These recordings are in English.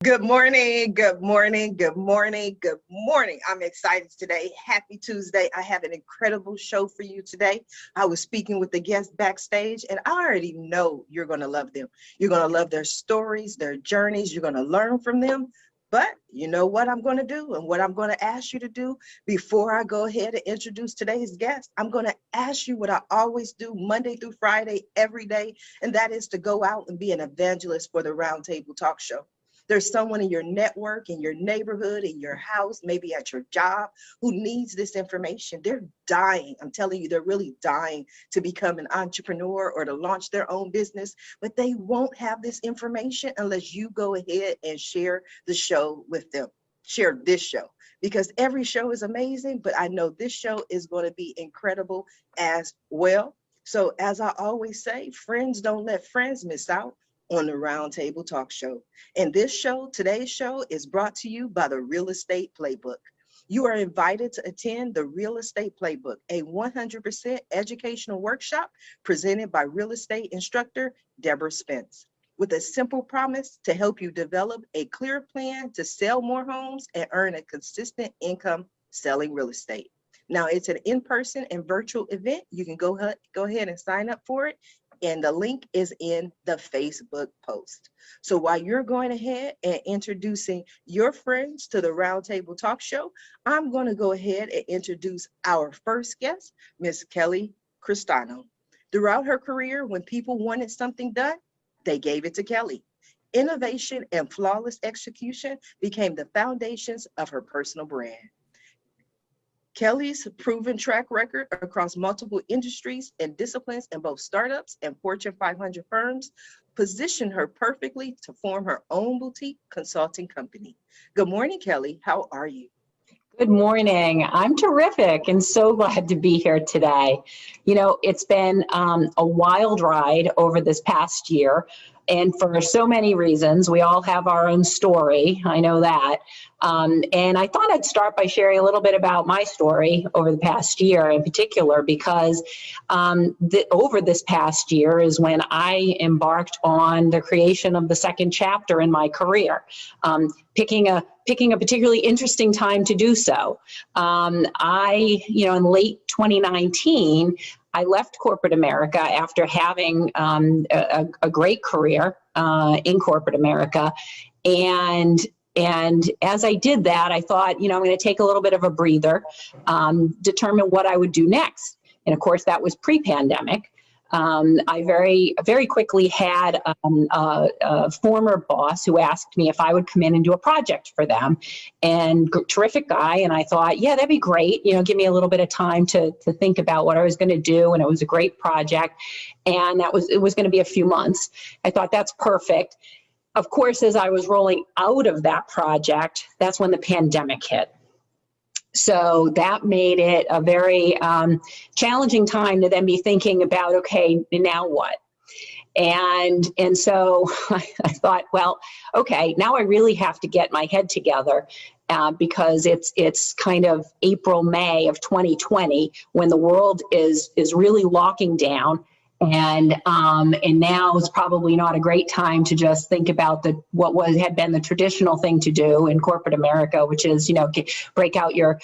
Good morning, good morning, good morning, good morning. I'm excited today. Happy Tuesday. I have an incredible show for you today. I was speaking with the guests backstage, and I already know you're going to love them. You're going to love their stories, their journeys. You're going to learn from them. But you know what I'm going to do and what I'm going to ask you to do before I go ahead and introduce today's guest. I'm going to ask you what I always do Monday through Friday, every day, and that is to go out and be an evangelist for the Roundtable Talk Show. There's someone in your network, in your neighborhood, in your house, maybe at your job, who needs this information. They're dying. I'm telling you, they're really dying to become an entrepreneur or to launch their own business, but they won't have this information unless you go ahead and share the show with them. Share this show, because every show is amazing, but I know this show is going to be incredible as well. So as I always say, friends don't let friends miss out on the Roundtable Talk Show. And this show, today's show, is brought to you by the Real Estate Playbook. You are invited to attend the Real Estate Playbook, a 100% educational workshop presented by real estate instructor Deborah Spence, with a simple promise to help you develop a clear plan to sell more homes and earn a consistent income selling real estate. Now, it's an in-person and virtual event. You can go ahead and sign up for it, and the link is in the Facebook post. So while you're going ahead and introducing your friends to the Roundtable Talk Show, I'm going to go ahead and introduce our first guest, Miss Kelly Christiano. Throughout her career, when people wanted something done, they gave it to Kelly. Innovation and flawless execution became the foundations of her personal brand. Kelly's proven track record across multiple industries and disciplines in both startups and Fortune 500 firms positioned her perfectly to form her own boutique consulting company. Good morning, Kelly. How are you? Good morning. I'm terrific and so glad to be here today. You know, it's been a wild ride over this past year, and for so many reasons. We all have our own story, I know that. And I thought I'd start by sharing a little bit about my story over the past year in particular, because over this past year is when I embarked on the creation of the second chapter in my career, picking a particularly interesting time to do so. In late 2019, I left corporate America after having a great career in corporate America. And as I did that, I thought, I'm going to take a little bit of a breather, determine what I would do next. And of course, that was pre-pandemic. I very quickly had a former boss who asked me if I would come in and do a project for them, and terrific guy. And I thought, yeah, that'd be great. Give me a little bit of time to think about what I was going to do. And it was a great project. And it was going to be a few months. I thought that's perfect. Of course, as I was rolling out of that project, that's when the pandemic hit. So that made it a very challenging time to then be thinking about, okay, now what? And so I thought, well, okay, now I really have to get my head together because it's kind of April, May of 2020 when the world is really locking down. And now is probably not a great time to just think about what had been the traditional thing to do in corporate America, which is break out your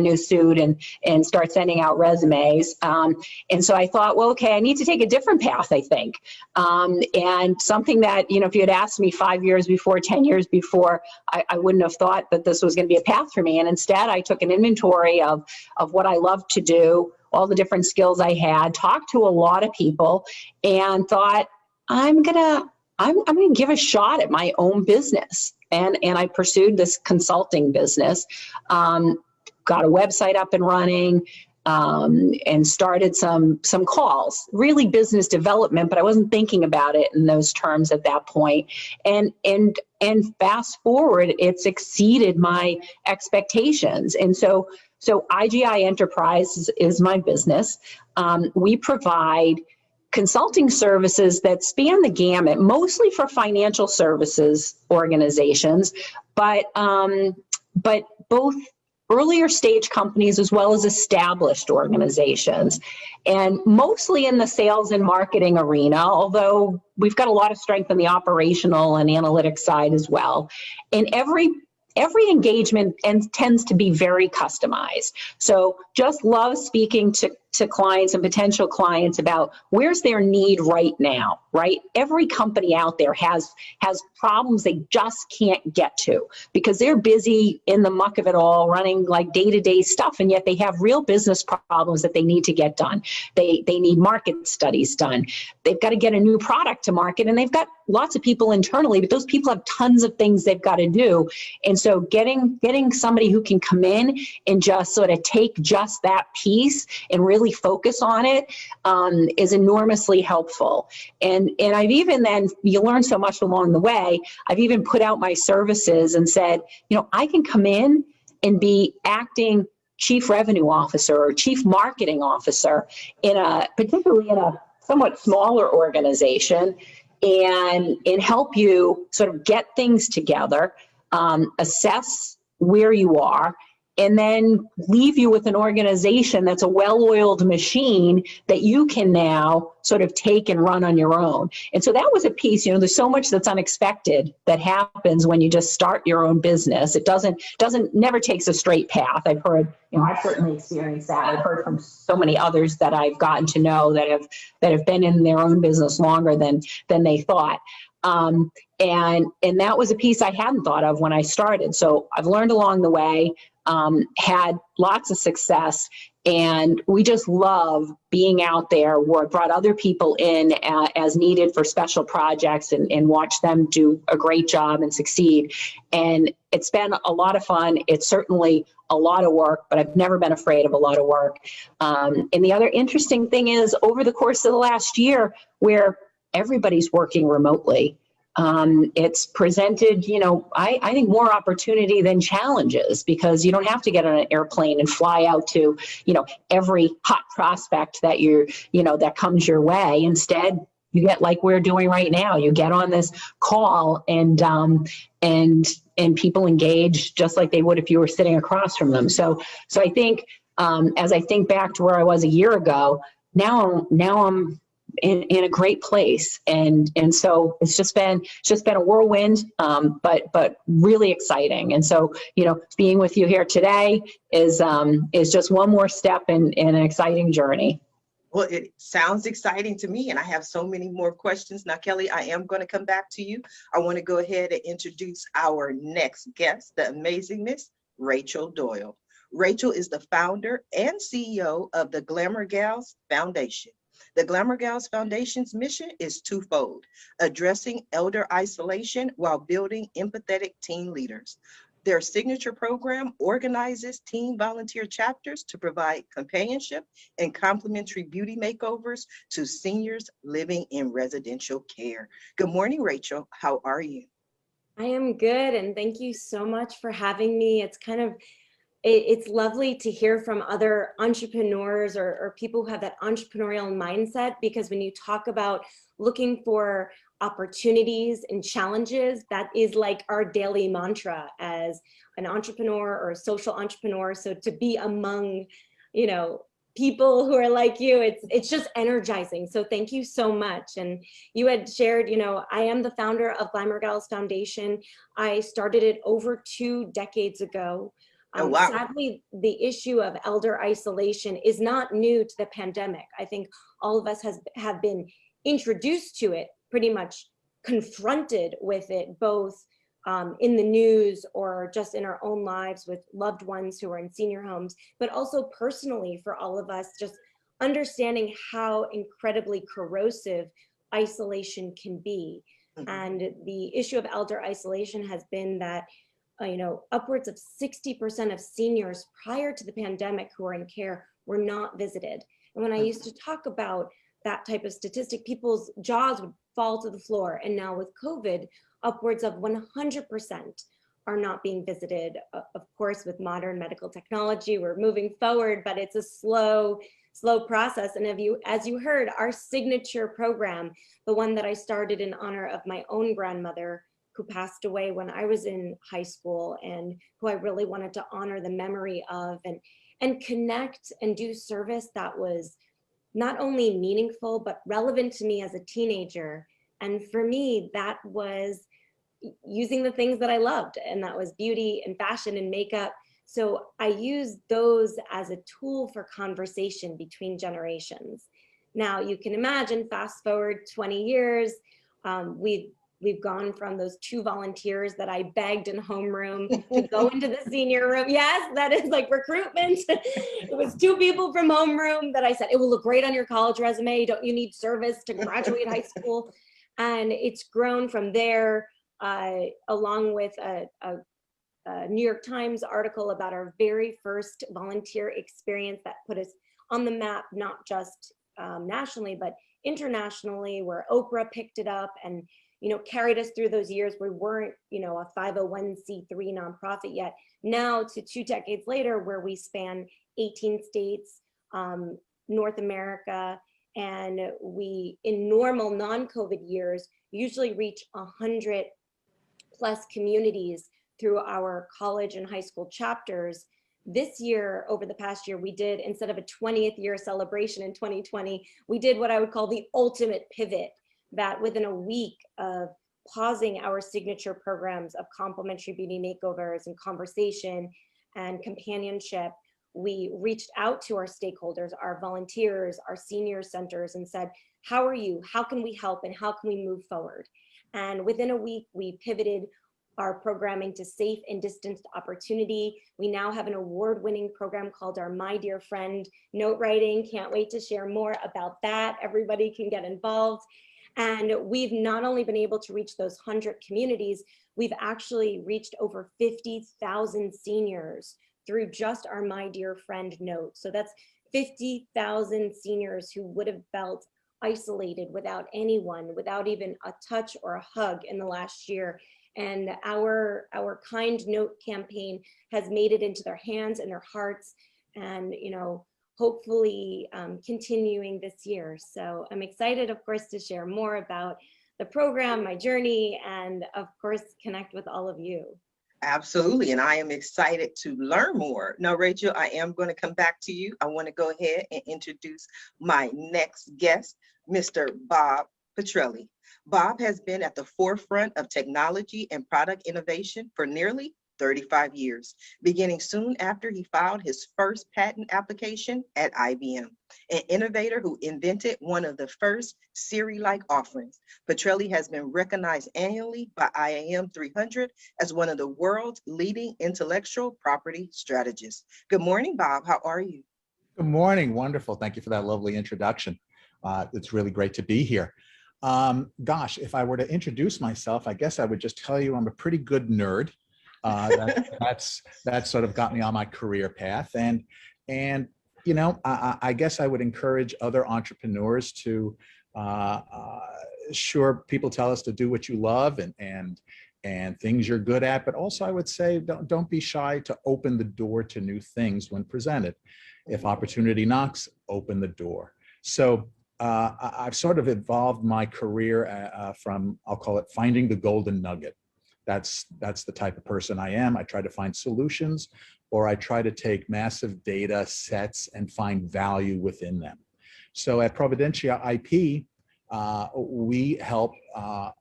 new suit and start sending out resumes. And so I thought, well, okay, I need to take a different path, I think, and something that if you had asked me 5 years before, 10 years before, I wouldn't have thought that this was going to be a path for me. And instead, I took an inventory of what I love to do, all the different skills I had, talked to a lot of people, and thought, I'm gonna give a shot at my own business. And I pursued this consulting business, got a website up and running, and started some calls, really business development, but I wasn't thinking about it in those terms at that point. And fast forward, it's exceeded my expectations. And so Igi Enterprise is my business. We provide consulting services that span the gamut, mostly for financial services organizations, but both earlier stage companies as well as established organizations, and mostly in the sales and marketing arena, although we've got a lot of strength in the operational and analytics side as well. And every engagement tends to be very customized. So just love speaking to clients and potential clients about where's their need right now, right? Every company out there has problems they just can't get to because they're busy in the muck of it all, running like day-to-day stuff, and yet they have real business problems that they need to get done. They need market studies done. They've got to get a new product to market, and they've got lots of people internally, but those people have tons of things they've got to do. And so getting somebody who can come in and just sort of take just that piece and really focus on it is enormously helpful. And I've even then, you learn so much along the way, I've even put out my services and said, I can come in and be acting chief revenue officer or chief marketing officer particularly in a somewhat smaller organization, and help you sort of get things together, assess where you are, and then leave you with an organization that's a well-oiled machine that you can now sort of take and run on your own. And so that was a piece, there's so much that's unexpected that happens when you just start your own business. It never takes a straight path. I've heard, I've certainly experienced that. I've heard from so many others that I've gotten to know that have been in their own business longer than they thought. And that was a piece I hadn't thought of when I started. So I've learned along the way, had lots of success, and we just love being out there where it brought other people in as needed for special projects and watch them do a great job and succeed. And it's been a lot of fun. It's certainly a lot of work, but I've never been afraid of a lot of work. And the other interesting thing is over the course of the last year, where everybody's working remotely, it's presented, I think more opportunity than challenges, because you don't have to get on an airplane and fly out to, every hot prospect that that comes your way. Instead, you get like we're doing right now. You get on this call and people engage just like they would if you were sitting across from them. So I think, as I think back to where I was a year ago, now I'm in a great place, and so it's just been a whirlwind, but really exciting. And so being with you here today is just one more step in an exciting journey. Well, it sounds exciting to me, and I have so many more questions. Now, Kelly, I am going to come back to you. I want to go ahead and introduce our next guest, the amazing Miss Rachel Doyle. Rachel is the founder and CEO of the GlamourGals Foundation. The GlamourGals Foundation's mission is twofold: addressing elder isolation while building empathetic teen leaders. Their signature program organizes teen volunteer chapters to provide companionship and complimentary beauty makeovers to seniors living in residential care. Good morning, Rachel. How are you? I am good, and thank you so much for having me. It's lovely to hear from other entrepreneurs or people who have that entrepreneurial mindset, because when you talk about looking for opportunities and challenges, that is like our daily mantra as an entrepreneur or a social entrepreneur. So to be among, people who are like you, it's just energizing. So thank you so much. And you had shared, I am the founder of GlamourGals Foundation. I started it over 2 decades ago. Oh, wow. Sadly, the issue of elder isolation is not new to the pandemic. I think all of us have been introduced to it, pretty much confronted with it, both in the news or just in our own lives with loved ones who are in senior homes, but also personally for all of us, just understanding how incredibly corrosive isolation can be. Mm-hmm. And the issue of elder isolation has been that upwards of 60% of seniors prior to the pandemic who are in care were not visited. And when I used to talk about that type of statistic, people's jaws would fall to the floor. And now with COVID, upwards of 100% are not being visited. Of course, with modern medical technology, we're moving forward, but it's a slow, slow process. And as you heard, our signature program, the one that I started in honor of my own grandmother, who passed away when I was in high school, and who I really wanted to honor the memory of, and connect and do service that was not only meaningful, but relevant to me as a teenager. And for me, that was using the things that I loved, and that was beauty and fashion and makeup. So I use those as a tool for conversation between generations. Now you can imagine, fast forward 20 years, we've gone from those 2 volunteers that I begged in homeroom to go into the senior room. Yes, that is like recruitment. It was 2 people from homeroom that I said, it will look great on your college resume. Don't you need service to graduate high school? And it's grown from there, along with a New York Times article about our very first volunteer experience that put us on the map, not just nationally, but internationally, where Oprah picked it up and, you know, carried us through those years. We weren't, you know, a 501c3 nonprofit yet. Now to 2 decades later, where we span 18 states, North America, and we, in normal non-COVID years, usually reach 100+ communities through our college and high school chapters. This year, over the past year, we did, instead of a 20th year celebration in 2020, we did what I would call the ultimate pivot, that within a week of pausing our signature programs of complimentary beauty makeovers and conversation and companionship, we reached out to our stakeholders, our volunteers, our senior centers, and said, how are you? How can we help? And how can we move forward? And within a week, we pivoted our programming to safe and distanced opportunity. We now have an award-winning program called our My Dear Friend note writing. Can't wait to share more about that. Everybody can get involved. And we've not only been able to reach those 100 communities, we've actually reached over 50,000 seniors through just our My Dear Friend note. So that's 50,000 seniors who would have felt isolated without anyone, without even a touch or a hug in the last year. And our kind note campaign has made it into their hands and their hearts, and, you know, hopefully continuing this year. So I'm excited, of course, to share more about the program, my journey, and of course, connect with all of you. Absolutely, and I am excited to learn more. Now, Rachel, I am going to come back to you. I want to go ahead and introduce my next guest, Mr. Bob Petrelli. Bob has been at the forefront of technology and product innovation for nearly 35 years, beginning soon after he filed his first patent application at IBM, an innovator who invented one of the first Siri-like offerings. Petrelli has been recognized annually by IAM 300 as one of the world's leading intellectual property strategists. Good morning, Bob. How are you? Good morning. Wonderful. Thank you for that lovely introduction. It's really great to be here. Gosh, if I were to introduce myself, I guess I would just tell you I'm a pretty good nerd. That's sort of got me on my career path, and you know, I guess I would encourage other entrepreneurs to sure, people tell us to do what you love and things you're good at, but also I would say don't be shy to open the door to new things when presented. If opportunity knocks, open the door. So I've sort of evolved my career from, I'll call it, finding the golden nugget. That's the type of person I am. I try to find solutions, or I try to take massive data sets and find value within them. So at Providentia IP, we help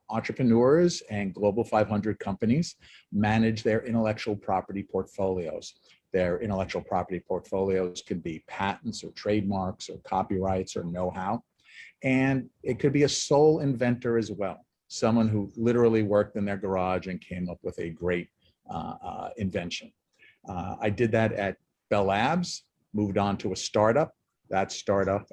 entrepreneurs and Global 500 companies manage their intellectual property portfolios. Their intellectual property portfolios could be patents or trademarks or copyrights or know-how. And it could be a sole inventor as well. Someone who literally worked in their garage and came up with a great invention. I did that at Bell Labs, moved on to a startup. That startup,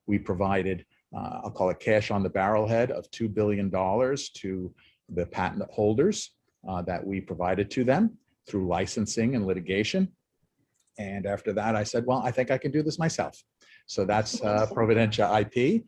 we provided, I'll call it cash on the barrelhead of $2 billion to the patent holders that we provided to them through licensing and litigation. And after that, I said, well, I think I can do this myself. So that's Providentia IP.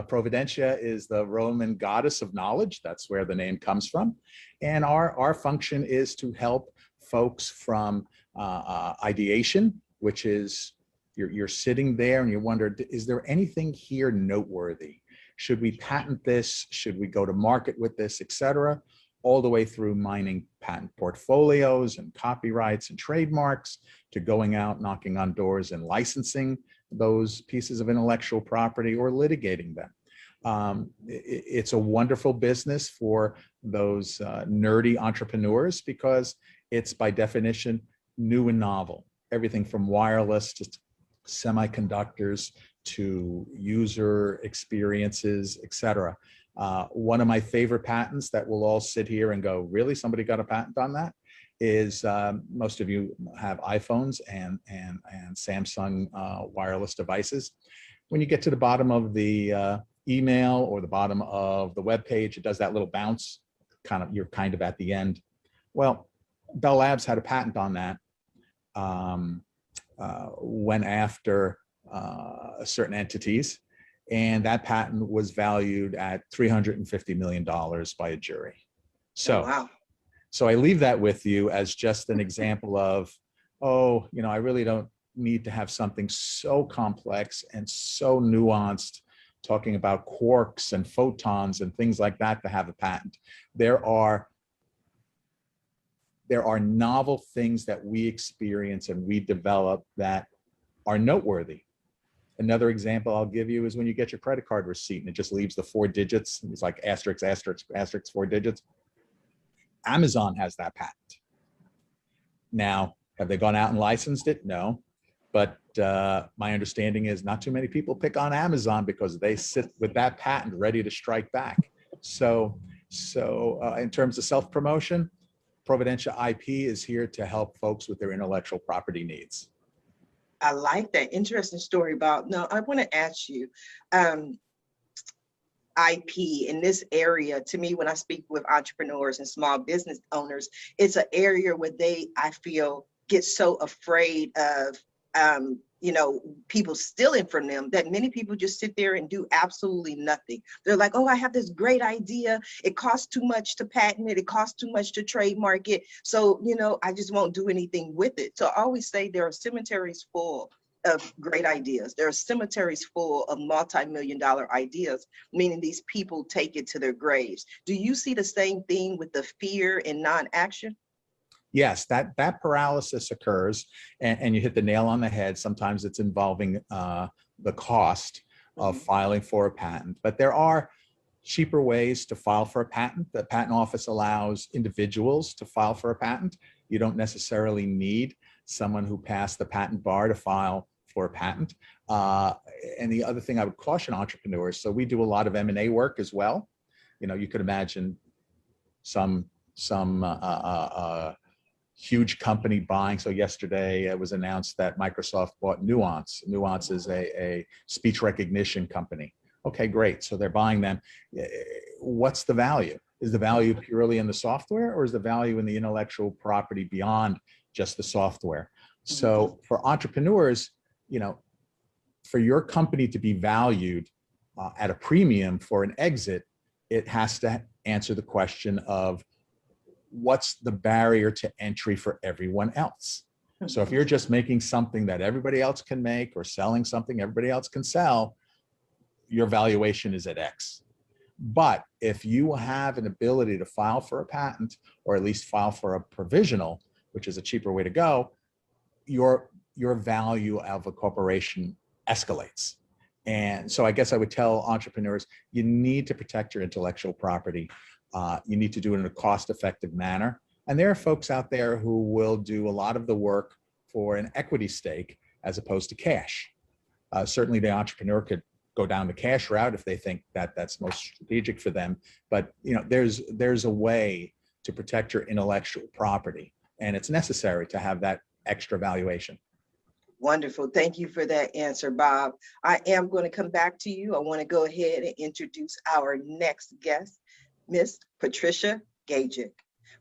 Providentia is the Roman goddess of knowledge. That's where the name comes from. And our function is to help folks from ideation, which is You're sitting there and you wonder, is there anything here noteworthy? Should we patent this? Should we go to market with this, et cetera? All the way through mining patent portfolios and copyrights and trademarks, to going out, knocking on doors and licensing those pieces of intellectual property or litigating them. It's a wonderful business for those nerdy entrepreneurs because it's by definition new and novel. Everything from wireless to semiconductors to user experiences, et cetera. One of my favorite patents that we'll all sit here and go, really, somebody got a patent on that, is most of you have iPhones and Samsung wireless devices. When you get to the bottom of the email or the bottom of the web page, it does that little bounce, you're kind of at the end. Well, Bell Labs had a patent on that. Went after certain entities, and that patent was valued at $350 million by a jury. So, wow. So I leave that with you as just an example of, oh, I really don't need to have something so complex and so nuanced, talking about quarks and photons and things like that, to have a patent. There are novel things that we experience and we develop that are noteworthy. Another example I'll give you is when you get your credit card receipt and it just leaves the 4 digits. It's like asterisk, asterisk, asterisk, 4 digits. Amazon has that patent. Now, have they gone out and licensed it? No. But my understanding is not too many people pick on Amazon because they sit with that patent ready to strike back. So in terms of self-promotion, Providentia IP is here to help folks with their intellectual property needs. I like that. Interesting story about, now I want to ask you, IP in this area, to me, when I speak with entrepreneurs and small business owners, it's an area where I feel, get so afraid of, people stealing from them, that many people just sit there and do absolutely nothing. They're like, oh, I have this great idea. It costs too much to patent it. It costs too much to trademark it. So, I just won't do anything with it. So I always say there are cemeteries full of great ideas. There are cemeteries full of multi-million-dollar ideas, meaning these people take it to their graves. Do you see the same thing with the fear and non-action? Yes, that paralysis occurs, and you hit the nail on the head. Sometimes it's involving the cost of filing for a patent, but there are cheaper ways to file for a patent. The patent office allows individuals to file for a patent. You don't necessarily need someone who passed the patent bar to file for a patent. And the other thing I would caution entrepreneurs, so we do a lot of M&A work as well. You could imagine some huge company buying. So yesterday it was announced that Microsoft bought Nuance. Nuance is a speech recognition company. Okay, great. So they're buying them. What's the value? Is the value purely in the software, or is the value in the intellectual property beyond just the software? So for entrepreneurs, for your company to be valued at a premium for an exit, it has to answer the question of, what's the barrier to entry for everyone else? So if you're just making something that everybody else can make, or selling something everybody else can sell, your valuation is at X. But if you have an ability to file for a patent, or at least file for a provisional, which is a cheaper way to go, your value of a corporation escalates. And so I guess I would tell entrepreneurs, you need to protect your intellectual property. You need to do it in a cost-effective manner. And there are folks out there who will do a lot of the work for an equity stake as opposed to cash. Certainly the entrepreneur could go down the cash route if they think that that's most strategic for them. But there's a way to protect your intellectual property, and it's necessary to have that extra valuation. Wonderful. Thank you for that answer, Bob. I am going to come back to you. I want to go ahead and introduce our next guest, Miss Patricia Gajic.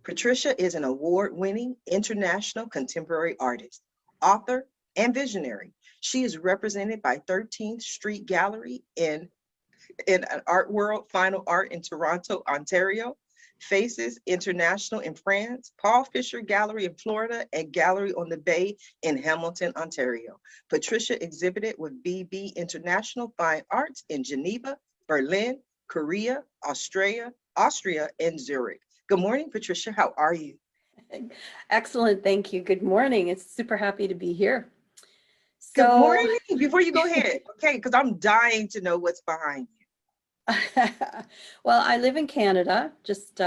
Patricia is an award-winning international contemporary artist, author, and visionary. She is represented by 13th Street Gallery in an Art World Final Art in Toronto, Ontario, Faces International in France, Paul Fisher Gallery in Florida, and Gallery on the Bay in Hamilton, Ontario. Patricia exhibited with BB International Fine Arts in Geneva, Berlin, Korea, Austria, and Zurich. Good morning, Patricia. How are you? Excellent, thank you. Good morning. It's super happy to be here. Good So, morning. Before you go ahead, okay, because I'm dying to know what's behind you. well, I live in Canada, just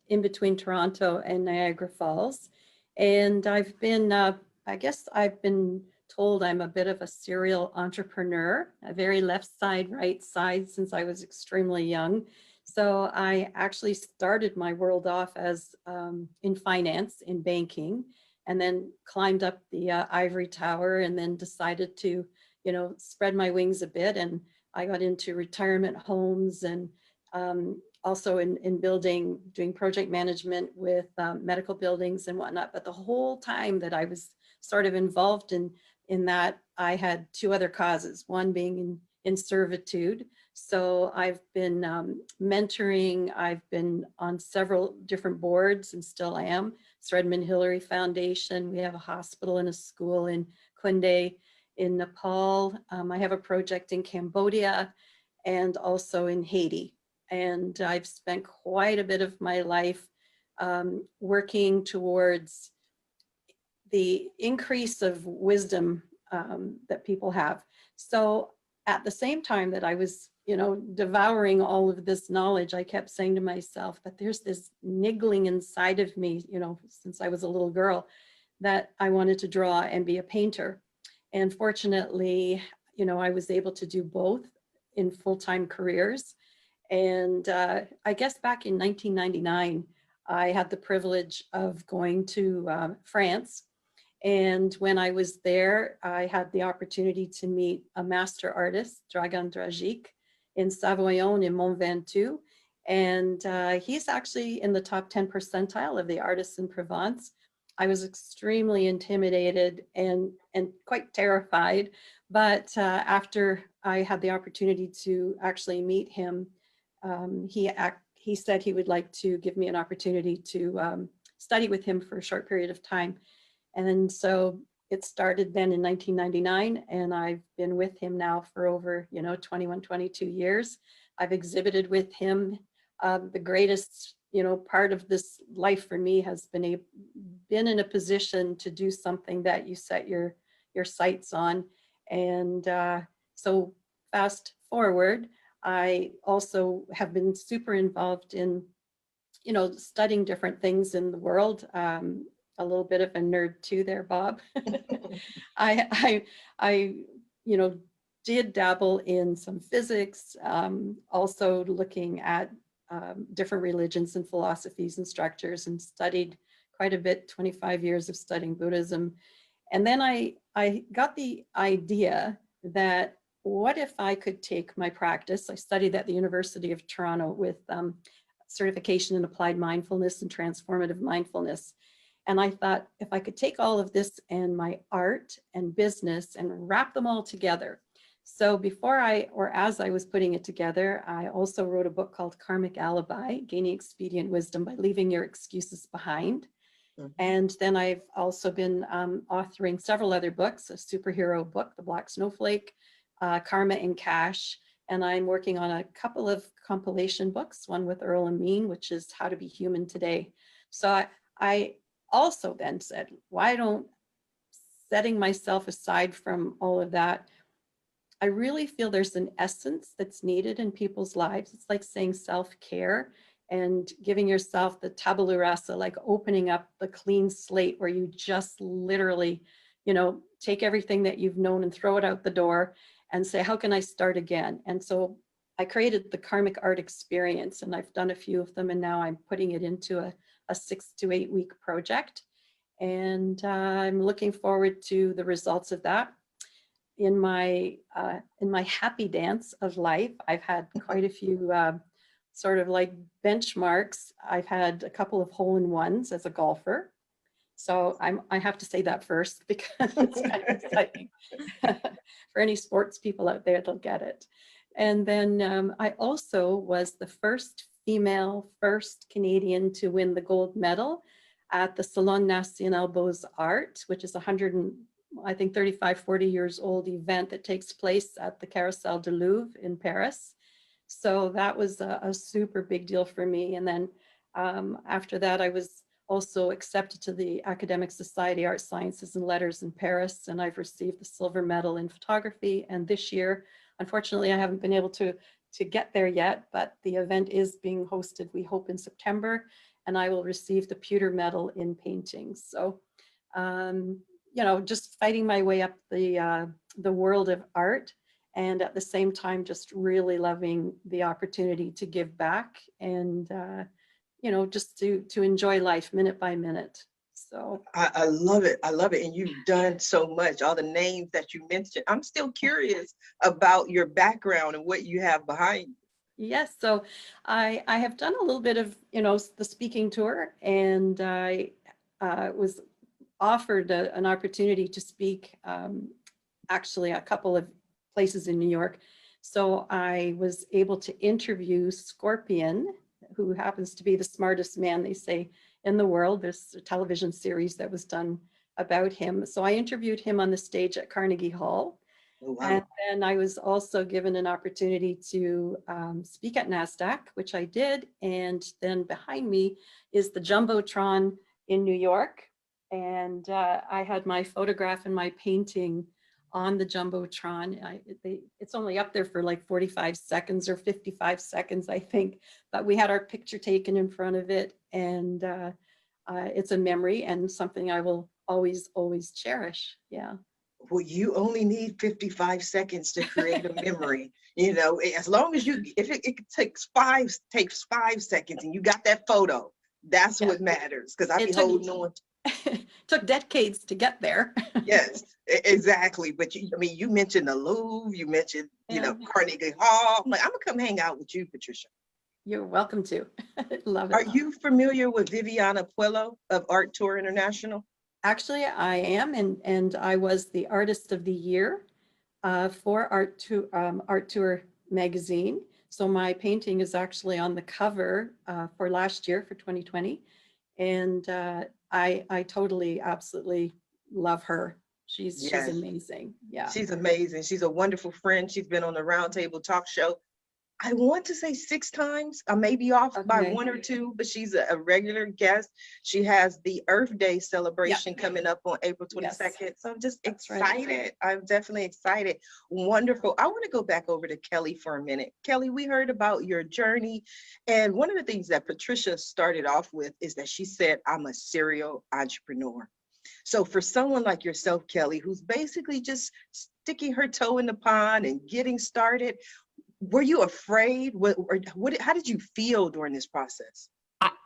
in between Toronto and Niagara Falls. And I've been, I guess I've been told I'm a bit of a serial entrepreneur, a very left side, right side since I was extremely young. So I actually started my world off as in finance, in banking, and then climbed up the ivory tower and then decided to, you know, spread my wings a bit. And I got into retirement homes and also in doing project management with medical buildings and whatnot. But the whole time that I was sort of involved in that, I had two other causes, one being in servitude. So I've been mentoring, I've been on several different boards and still am. Redmond Hillary Foundation, we have a hospital and a school in Kunde in Nepal. I have a project in Cambodia and also in Haiti. And I've spent quite a bit of my life working towards the increase of wisdom that people have. So at the same time that I was, you know, devouring all of this knowledge, I kept saying to myself, but there's this niggling inside of me, you know, since I was a little girl, that I wanted to draw and be a painter. And fortunately, you know, I was able to do both in full-time careers. And I guess back in 1999, I had the privilege of going to France. And when I was there, I had the opportunity to meet a master artist, Dragan Dragic, in Savoyon in Mont Ventoux. And he's actually in the top 10 percentile of the artists in Provence. I was extremely intimidated and quite terrified. But after I had the opportunity to actually meet him, he said he would like to give me an opportunity to study with him for a short period of time. And so it started then in 1999, and I've been with him now for over, you know, 21, 22 years. I've exhibited with him. The greatest, you know, part of this life for me has been in a position to do something that you set your sights on. And so fast forward, I also have been super involved in, you know, studying different things in the world. A little bit of a nerd too there, Bob. I, you know, did dabble in some physics, also looking at different religions and philosophies and structures, and studied quite a bit, 25 years of studying Buddhism. And then I got the idea that what if I could take my practice, I studied at the University of Toronto with certification in applied mindfulness and transformative mindfulness. And I thought, if I could take all of this and my art and business and wrap them all together. So as I was putting it together, I also wrote a book called Karmic Alibi, Gaining Expedient Wisdom by Leaving Your Excuses Behind. Mm-hmm. And then I've also been authoring several other books, a superhero book, The Black Snowflake, Karma and Cash. And I'm working on a couple of compilation books, one with Earl Amin, which is How to Be Human Today. So I also then said, why don't, setting myself aside from all of that, I really feel there's an essence that's needed in people's lives. It's like saying self-care and giving yourself the tabula rasa, like opening up the clean slate where you just literally, you know, take everything that you've known and throw it out the door and say, how can I start again? And so I created the Karmic Art Experience, and I've done a few of them, and now I'm putting it into a 6 to 8 week project. And I'm looking forward to the results of that. In my happy dance of life, I've had quite a few sort of like benchmarks. I've had a couple of hole-in-ones as a golfer. So I have to say that first because it's kind of exciting. For any sports people out there, they'll get it. And then I also was the first female first Canadian to win the gold medal at the Salon National Beaux-Arts, which is 35, 40 years old event that takes place at the Carrousel du Louvre in Paris. So that was a super big deal for me. And then after that, I was also accepted to the Academic Society Art Sciences and Letters in Paris, and I've received the silver medal in photography. And this year, unfortunately, I haven't been able to get there yet, but the event is being hosted, we hope, in September, and I will receive the pewter medal in painting. So, you know, just fighting my way up the world of art, and at the same time, just really loving the opportunity to give back and, you know, just to enjoy life minute by minute. So I love it. I love it. And you've done so much, all the names that you mentioned. I'm still curious about your background and what you have behind you. yes, so I have done a little bit of, you know, the speaking tour, and I was offered an opportunity to speak actually a couple of places in New York. So I was able to interview Scorpion, who happens to be the smartest man, they say, in the world. There's a television series that was done about him. So I interviewed him on the stage at Carnegie Hall. Oh, wow. And then I was also given an opportunity to speak at NASDAQ, which I did. And then behind me is the Jumbotron in New York. And I had my photograph and my painting on the Jumbotron. It's only up there for like 45 seconds or 55 seconds, I think, but we had our picture taken in front of it, and it's a memory and something I will always, always cherish. Yeah. Well, you only need 55 seconds to create a memory. You know, as long as you, if it takes five seconds and you got that photo, that's what matters. Because I be holding on. Took decades to get there. Yes, exactly. But I mean, you mentioned the Louvre, you mentioned, you know, Carnegie Hall. I'm like, I'm gonna come hang out with you, Patricia. You're welcome to. Love it. Are you familiar with Viviana Puello of Art Tour International? Actually, I am, and I was the Artist of the Year for Art Tour magazine. So my painting is actually on the cover for last year, for 2020. And I totally, absolutely love her. She's amazing. Yeah. She's amazing. She's a wonderful friend. She's been on the Roundtable Talk Show, I want to say 6 times. I may be off by 1 or 2, but she's a regular guest. She has the Earth Day celebration coming up on April 22nd. So I'm just excited. Right. I'm definitely excited. Wonderful. I want to go back over to Kelly for a minute. Kelly, we heard about your journey. And one of the things that Patricia started off with is that she said, I'm a serial entrepreneur. So for someone like yourself, Kelly, who's basically just sticking her toe in the pond and getting started, were you afraid? How did you feel during this process?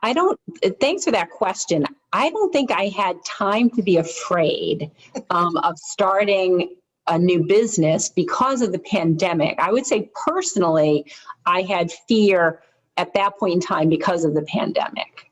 I don't, thanks for that question. I don't think I had time to be afraid of starting a new business because of the pandemic. I would say personally, I had fear at that point in time because of the pandemic.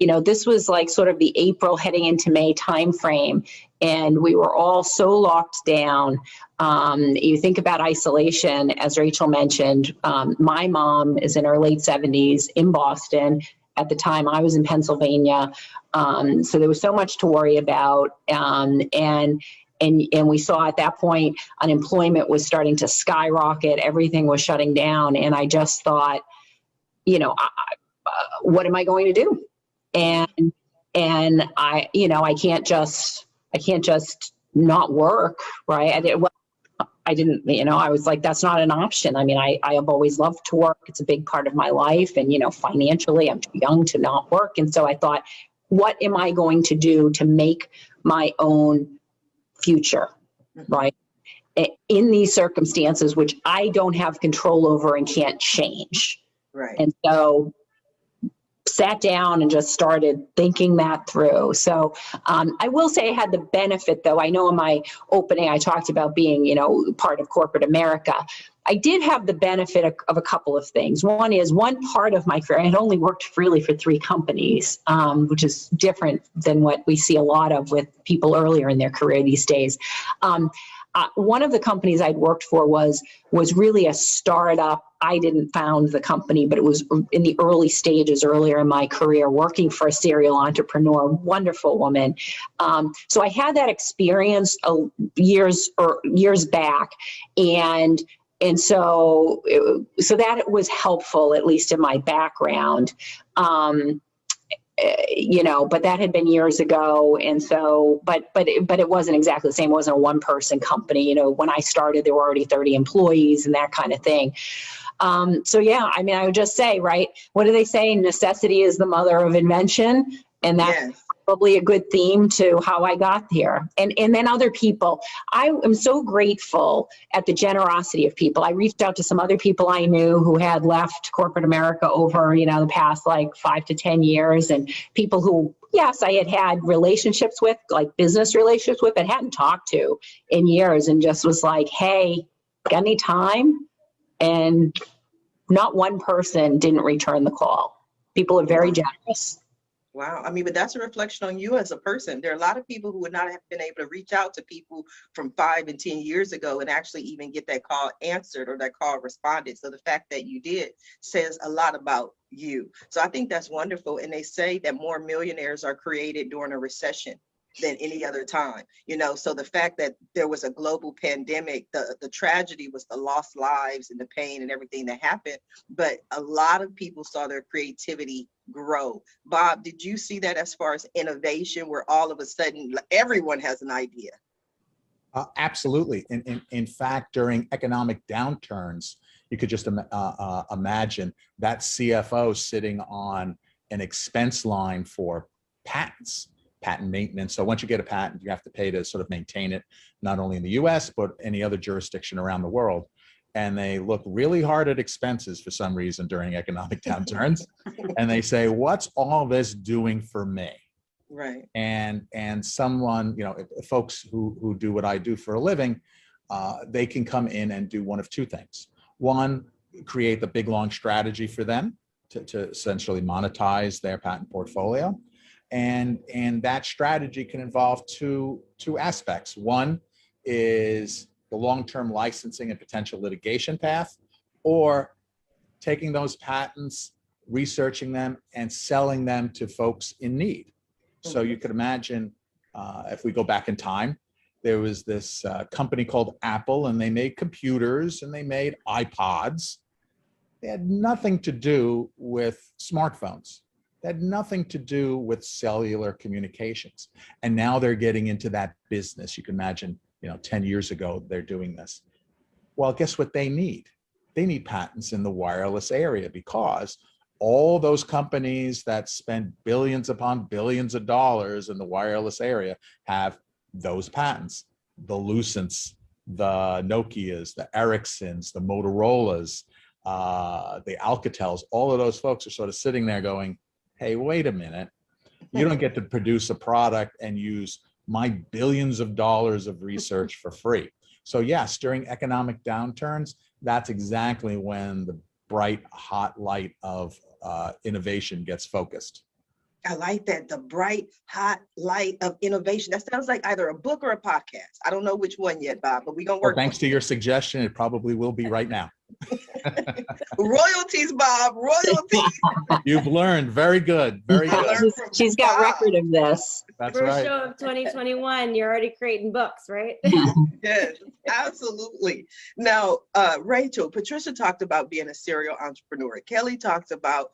You know, this was like sort of the April heading into May timeframe, and we were all so locked down. You think about isolation, as Rachel mentioned. My mom is in her late 70s in Boston. At the time, I was in Pennsylvania. So there was so much to worry about. And we saw at that point, unemployment was starting to skyrocket. Everything was shutting down. And I just thought, you know, what am I going to do? And I, you know, I can't just not work, right? I didn't, you know, I was like, that's not an option. I mean, I have always loved to work. It's a big part of my life. And, you know, financially, I'm too young to not work. And so I thought, what am I going to do to make my own future, right? In these circumstances, which I don't have control over and can't change. Right. And so sat down and just started thinking that through. So I will say I had the benefit, though. I know in my opening, I talked about being, you know, part of corporate America. I did have the benefit of a couple of things. One is, one part of my career, I had only worked freely for 3 companies, which is different than what we see a lot of with people earlier in their career these days. one of the companies I'd worked for was really a startup. I didn't found the company, but it was in the early stages, earlier in my career, working for a serial entrepreneur, wonderful woman. So I had that experience years back, and so that was helpful, at least in my background. But that had been years ago. And so, but it wasn't exactly the same. It wasn't a one person company. When I started, there were already 30 employees and that kind of thing. So yeah, I mean, I would just say, right. What do they say? Necessity is the mother of invention. And that's Yes. probably a good theme to how I got here. And then other people, I am so grateful at the generosity of people. I reached out to some other people I knew who had left corporate America over, the past like 5 to 10 years, and people who, yes, I had relationships with, like business relationships with, but hadn't talked to in years, and just was like, hey, got any time? And not one person didn't return the call. People are very generous. Wow. I mean, but that's a reflection on you as a person. There are a lot of people who would not have been able to reach out to people from 5 and 10 years ago and actually even get that call answered or that call responded. So the fact that you did says a lot about you. So I think that's wonderful. And they say that more millionaires are created during a recession than any other time, so the fact that there was a global pandemic, the tragedy was the lost lives and the pain and everything that happened, but a lot of people saw their creativity grow. Bob, did you see that as far as innovation, where all of a sudden everyone has an idea? Absolutely. In fact, during economic downturns, you could just imagine that CFO sitting on an expense line for patents, patent maintenance. So once you get a patent, you have to pay to sort of maintain it, not only in the US, but any other jurisdiction around the world. And they look really hard at expenses for some reason during economic downturns. And they say, what's all this doing for me? Right. And someone, folks who do what I do for a living, they can come in and do one of two things. One, create the big, long strategy for them to essentially monetize their patent portfolio. And that strategy can involve two aspects. One is the long-term licensing and potential litigation path, or taking those patents, researching them, and selling them to folks in need. So you could imagine, if we go back in time, there was this company called Apple, and they made computers and they made iPods. They had nothing to do with smartphones. They had nothing to do with cellular communications. And now they're getting into that business. You can imagine, 10 years ago, they're doing this. Well, guess what they need? They need patents in the wireless area, because all those companies that spend billions upon billions of dollars in the wireless area have those patents. The Lucents, the Nokias, the Ericssons, the Motorolas, the Alcatels, all of those folks are sort of sitting there going, hey, wait a minute. You don't get to produce a product and use my billions of dollars of research for free. So yes, during economic downturns, that's exactly when the bright, hot light of innovation gets focused. I like that, the bright, hot light of innovation. That sounds like either a book or a podcast. I don't know which one yet, Bob, but we're going to work. Well, thanks to your suggestion, it probably will be right now. Royalties, Bob, royalties. You've learned. Very good. Very good. She's got record of this. That's First right. show of 2021, you're already creating books, right? Yes, absolutely. Now, Rachel, Patricia talked about being a serial entrepreneur. Kelly talks about,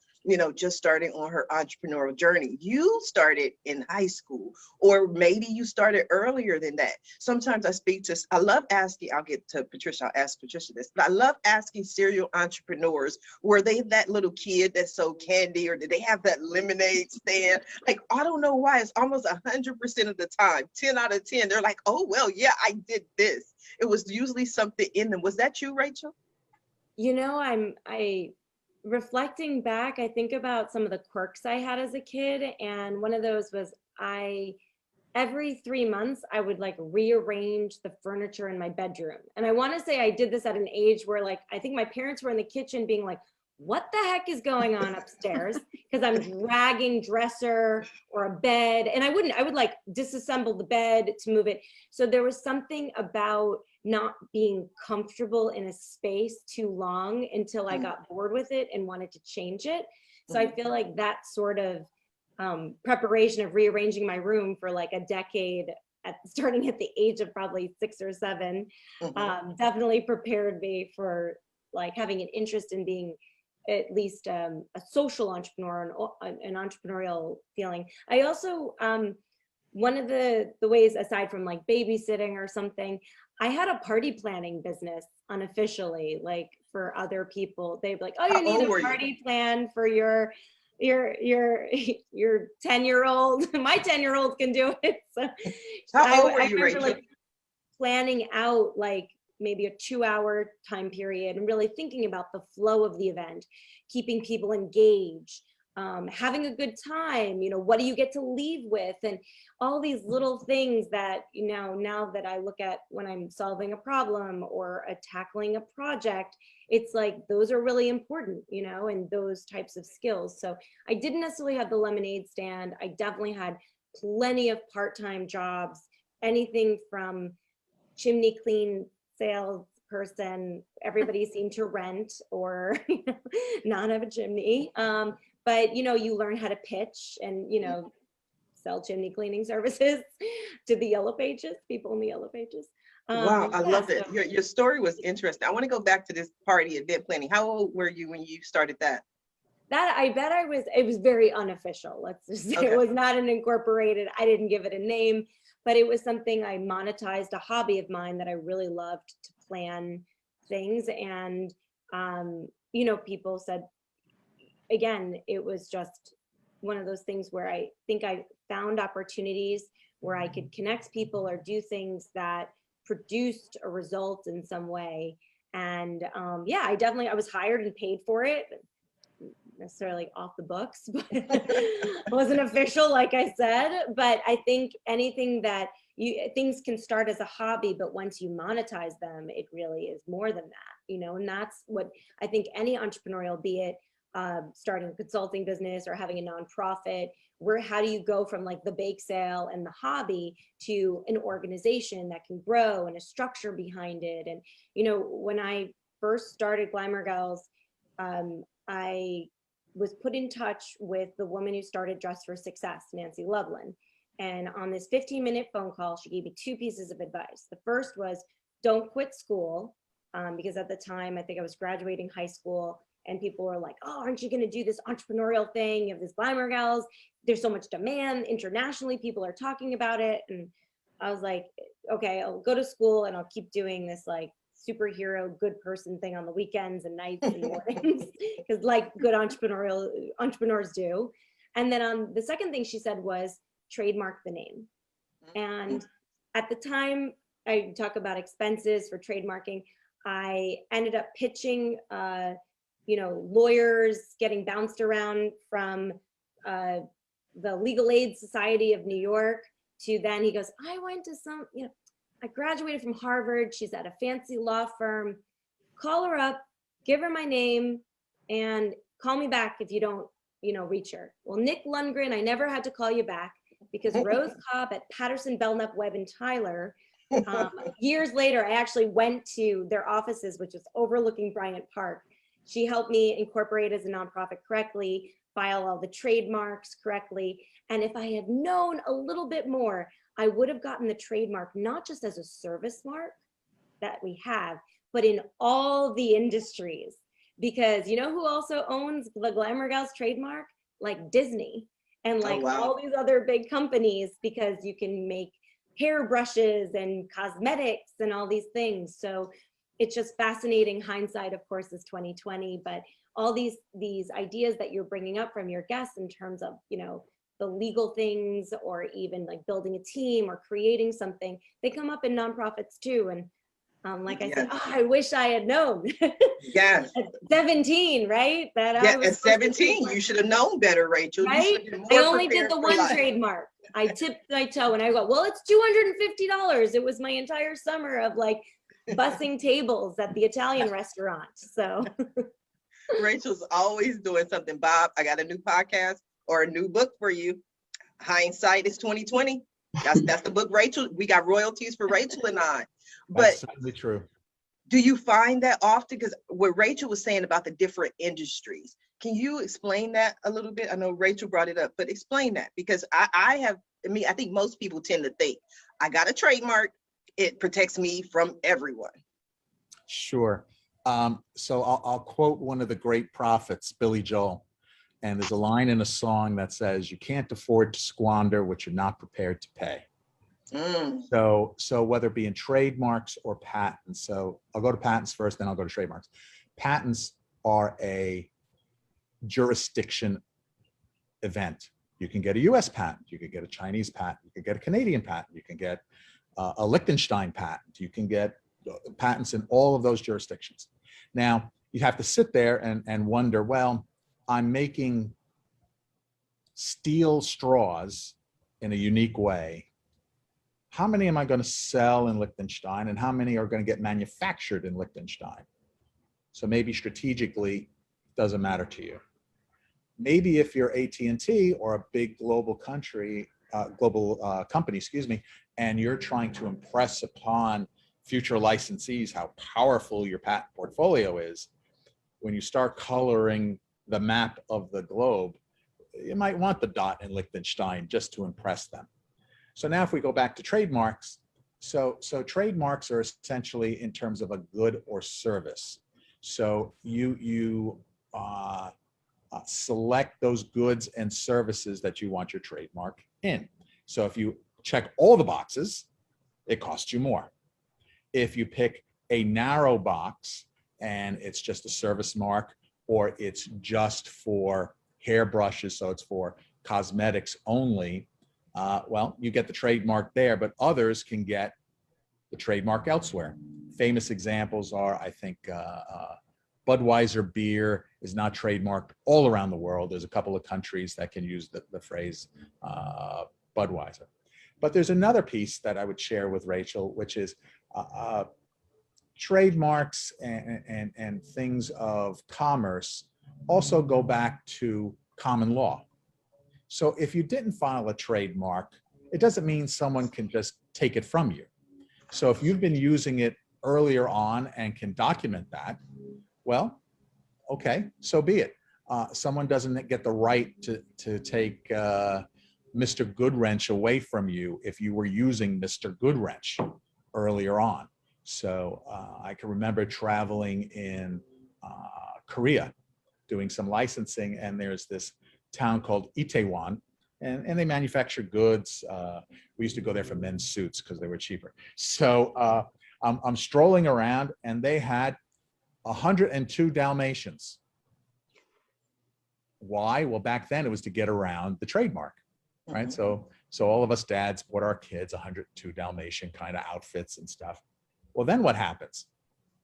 just starting on her entrepreneurial journey. You started in high school, or maybe you started earlier than that. Sometimes I love asking, I'll get to Patricia, I'll ask Patricia this, but I love asking serial entrepreneurs, were they that little kid that sold candy, or did they have that lemonade stand? Like, I don't know why, it's almost 100% of the time, 10 out of 10, they're like, oh, well, yeah, I did this. It was usually something in them. Was that you, Rachel? Reflecting back, I think about some of the quirks I had as a kid, and one of those was every 3 months I would rearrange the furniture in my bedroom. And I want to say I did this at an age where I think my parents were in the kitchen being like, what the heck is going on upstairs? Because I'm dragging dresser or a bed, and I would disassemble the bed to move it. So there was something about not being comfortable in a space too long until I got bored with it and wanted to change it. So I feel like that sort of preparation of rearranging my room for like a decade, starting at the age of probably 6 or 7, definitely prepared me for like having an interest in being at least a social entrepreneur, an entrepreneurial feeling. I also, one of the ways, aside from like babysitting or something, I had a party planning business unofficially, like for other people. They'd be like, oh, you need a party plan for your 10-year-old. My 10-year-old can do it. So How old were you, remember, Rachel? like, planning out like maybe a 2-hour time period and really thinking about the flow of the event, keeping people engaged, having a good time, what do you get to leave with? And all these little things that, now that I look at when I'm solving a problem or tackling a project, it's like, those are really important, and those types of skills. So I didn't necessarily have the lemonade stand. I definitely had plenty of part-time jobs, anything from chimney clean salesperson. Everybody seemed to rent or not have a chimney. But you learn how to pitch and sell chimney cleaning services to the yellow pages, people in the yellow pages. Wow, I love it. Your story was interesting. I want to go back to this party event planning. How old were you when you started that? That I bet it was very unofficial. Let's just say it was not an incorporated. I didn't give it a name, but it was something I monetized, a hobby of mine that I really loved to plan things. And people said, again, it was just one of those things where I think I found opportunities where I could connect people or do things that produced a result in some way. And I was hired and paid for it, necessarily off the books, but it wasn't official, like I said. But I think anything that things can start as a hobby, but once you monetize them, it really is more than that, and that's what I think any entrepreneurial, be it starting a consulting business or having a nonprofit, how do you go from like the bake sale and the hobby to an organization that can grow and a structure behind it? And when I first started GlamourGals, I was put in touch with the woman who started Dress for Success, Nancy Loveland. And on this 15-minute phone call, she gave me 2 pieces of advice. The first was, don't quit school, because at the time I think I was graduating high school. And people were like, oh, aren't you going to do this entrepreneurial thing? You have this GlamourGals. There's so much demand internationally. People are talking about it. And I was like, okay, I'll go to school and I'll keep doing this like superhero good person thing on the weekends and nights and mornings, because like good entrepreneurs do. And then the second thing she said was trademark the name. And at the time, I talk about expenses for trademarking. I ended up pitching lawyers, getting bounced around from the Legal Aid Society of New York to then he goes, I went to I graduated from Harvard. She's at a fancy law firm. Call her up, give her my name, and call me back if you don't, reach her. Well, Nick Lundgren, I never had to call you back because Rose Cobb at Patterson, Belknap, Webb and Tyler, years later, I actually went to their offices, which is overlooking Bryant Park. She helped me incorporate as a nonprofit correctly, file all the trademarks correctly. And if I had known a little bit more, I would have gotten the trademark, not just as a service mark that we have, but in all the industries. Because who also owns the GlamourGals trademark? Like Disney and like all these other big companies, because you can make hairbrushes and cosmetics and all these things. So it's just fascinating. Hindsight, of course, is 2020, but all these ideas that you're bringing up from your guests in terms of, the legal things, or even like building a team or creating something, they come up in nonprofits too. And like I said, I wish I had known. Yes. At 17, right? At 17, you should have known better, Rachel. Right? I only did the one trademark. I tipped my toe and I go, well, it's $250. It was my entire summer of like bussing tables at the Italian restaurant. So Rachel's always doing something. Bob, I got a new podcast or a new book for you. Hindsight is 2020. That's the book, Rachel. We got royalties for Rachel and I. But That's certainly true. do you find that often? Because what Rachel was saying about the different industries, can you explain that a little bit? I know Rachel brought it up, but explain that, because I think most people tend to think, I got a trademark, it protects me from everyone. Sure. So I'll quote one of the great prophets, Billy Joel. And there's a line in a song that says, you can't afford to squander what you're not prepared to pay. Mm. So whether it be in trademarks or patents, so I'll go to patents first, then I'll go to trademarks. Patents are a jurisdiction event. You can get a US patent, you could get a Chinese patent, you could get a Canadian patent, you can get a Liechtenstein patent, you can get patents in all of those jurisdictions. Now, you have to sit there and wonder, well, I'm making steel straws in a unique way. How many am I going to sell in Liechtenstein, and how many are going to get manufactured in Liechtenstein? So maybe strategically, it doesn't matter to you. Maybe if you're AT&T or a big global company, and you're trying to impress upon future licensees how powerful your patent portfolio is, when you start coloring the map of the globe, you might want the dot in Liechtenstein just to impress them. So now if we go back to trademarks, so trademarks are essentially in terms of a good or service. So you select those goods and services that you want your trademark in. So if you check all the boxes, it costs you more. If you pick a narrow box and it's just a service mark, or it's just for hairbrushes, so it's for cosmetics only, well, you get the trademark there, but others can get the trademark elsewhere. Famous examples are, I think, Budweiser beer is not trademarked all around the world. There's a couple of countries that can use the phrase Budweiser. But there's another piece that I would share with Rachel, which is trademarks and things of commerce also go back to common law. So if you didn't file a trademark, it doesn't mean someone can just take it from you. So if you've been using it earlier on and can document that, well, okay, so be it. Someone doesn't get the right to take Mr. Goodwrench away from you if you were using Mr. Goodwrench earlier on. So I can remember traveling in Korea, doing some licensing, and there's this town called Itaewon, and they manufacture goods. We used to go there for men's suits because they were cheaper. So I'm strolling around, and they had 102 Dalmatians. Why? Well, back then it was to get around the trademark, right? Mm-hmm. So all of us dads bought our kids 102 Dalmatian kind of outfits and stuff. Well, then what happens?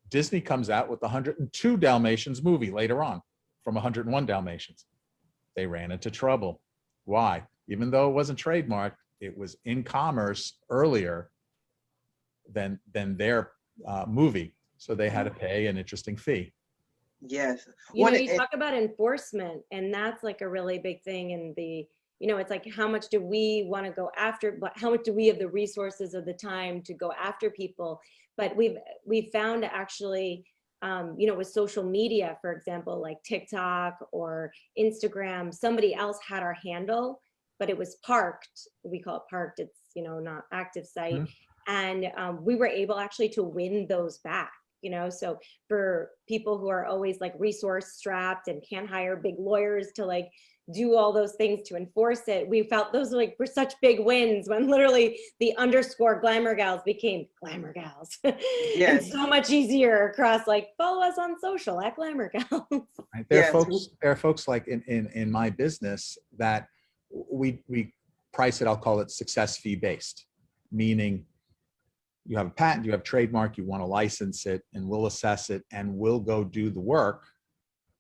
Disney comes out with the 102 Dalmatians movie later on from 101 Dalmatians. They ran into trouble. Why? Even though it wasn't trademarked, it was in commerce earlier than their movie. So they had to pay an interesting fee. Yes. You talk about enforcement, and that's like a really big thing in the, it's like, how much do we want to go after, but how much do we have the resources of the time to go after people? But we've found actually, with social media, for example, like TikTok or Instagram, somebody else had our handle, but it was parked. We call it parked. It's, not active site. Mm-hmm. And we were able actually to win those back. So for people who are always like resource strapped and can't hire big lawyers to like do all those things to enforce it, we felt those were such big wins when literally the _ GlamourGals became GlamourGals. Yes. And so much easier across, like, follow us on social at GlamourGals. Right. There are folks like in my business that we price it, I'll call it success fee based, meaning you have a patent, you have trademark, you want to license it, and we'll assess it, and we'll go do the work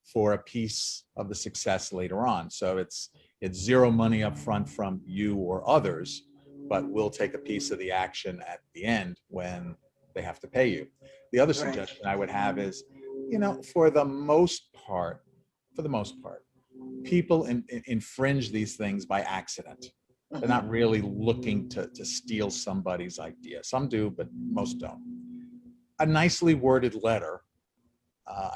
for a piece of the success later on. So it's zero money up front from you or others, but we'll take a piece of the action at the end when they have to pay you. The other suggestion I would have is, for the most part, people infringe these things by accident. They're not really looking to steal somebody's idea. Some do, but most don't. a nicely worded letter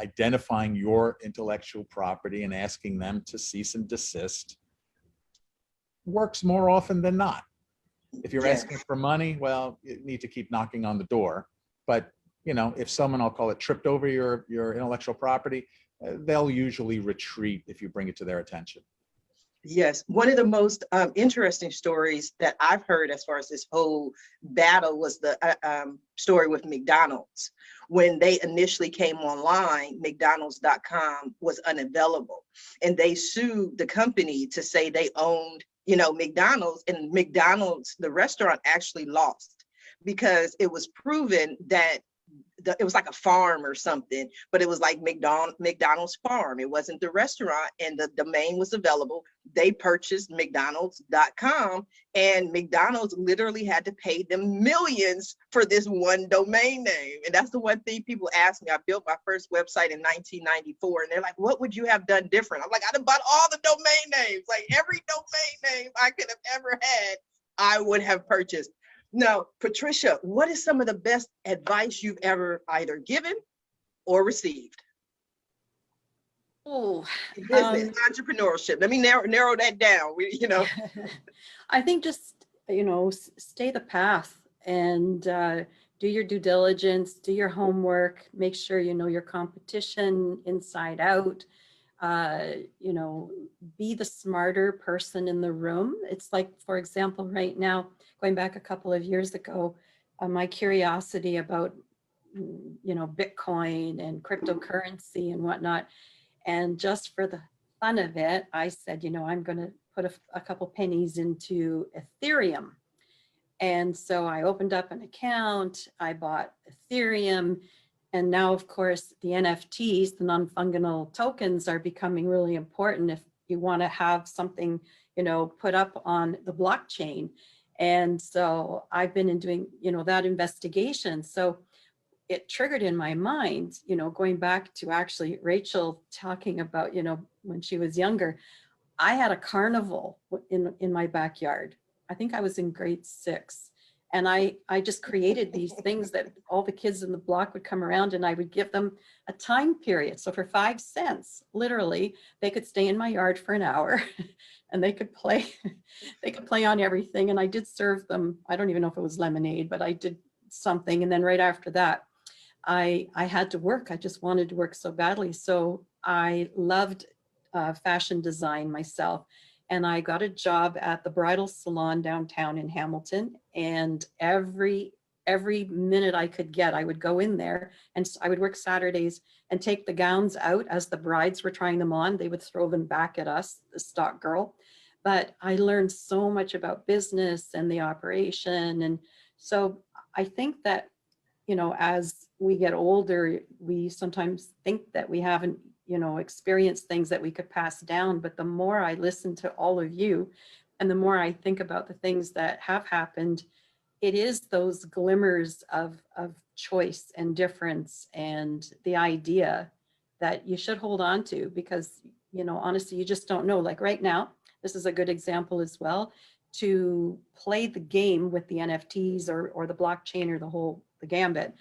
identifying your intellectual property and asking them to cease and desist works more often than not. If you're Yes. asking for money, well, you need to keep knocking on the door. But, you know, if someone, I'll call it, tripped over your intellectual property, they'll usually retreat if you bring it to their attention. Yes, one of the most interesting stories that I've heard as far as this whole battle was the story with McDonald's. When they initially came online, McDonald's.com was unavailable, and they sued the company to say they owned, you know, McDonald's, and McDonald's, the restaurant, actually lost because it was proven that it was like a farm or something, but it was like McDonald's farm. It wasn't the restaurant, and the domain was available. They purchased McDonald's.com, and McDonald's literally had to pay them millions for this one domain name. And that's the one thing people ask me. I built my first website in 1994, and they're like, what would you have done different? I'm like, I'd have bought all the domain names, like every domain name I could have ever had, I would have purchased. Now, Patricia, what is some of the best advice you've ever either given or received? Oh, Business, entrepreneurship. Let me narrow that down. I think just, you know, stay the path and do your due diligence, do your homework, make sure you know your competition inside out. You know, be the smarter person in the room. It's like, for example, right now, going back a couple of years ago, my curiosity about, you know, Bitcoin and cryptocurrency and whatnot. And just for the fun of it, I said, you know, I'm going to put a couple pennies into Ethereum. And so I opened up an account, I bought Ethereum. And now, of course, the NFTs, the non-fungible tokens, are becoming really important if you want to have something, you know, put up on the blockchain. And so I've been doing, you know, that investigation. So it triggered in my mind, you know, going back to actually Rachel talking about, you know, when she was younger, I had a carnival in my backyard. I think I was in grade 6. And I just created these things that all the kids in the block would come around, and I would give them a time period. So for 5 cents, literally, they could stay in my yard for an hour and they could play on everything. And I did serve them. I don't even know if it was lemonade, but I did something. And then right after that, I had to work. I just wanted to work so badly. So I loved fashion design myself. And I got a job at the bridal salon downtown in Hamilton. And every minute I could get, I would go in there, and I would work Saturdays and take the gowns out as the brides were trying them on. They would throw them back at us, the stock girl. But I learned so much about business and the operation. And so I think that, you know, as we get older, we sometimes think that we haven't, you know, experienced things that we could pass down. But the more I listen to all of you, and the more I think about the things that have happened, it is those glimmers of choice and difference and the idea that you should hold on to, because, you know, honestly, you just don't know. Like right now, this is a good example as well, to play the game with the NFTs or the blockchain or the gambit.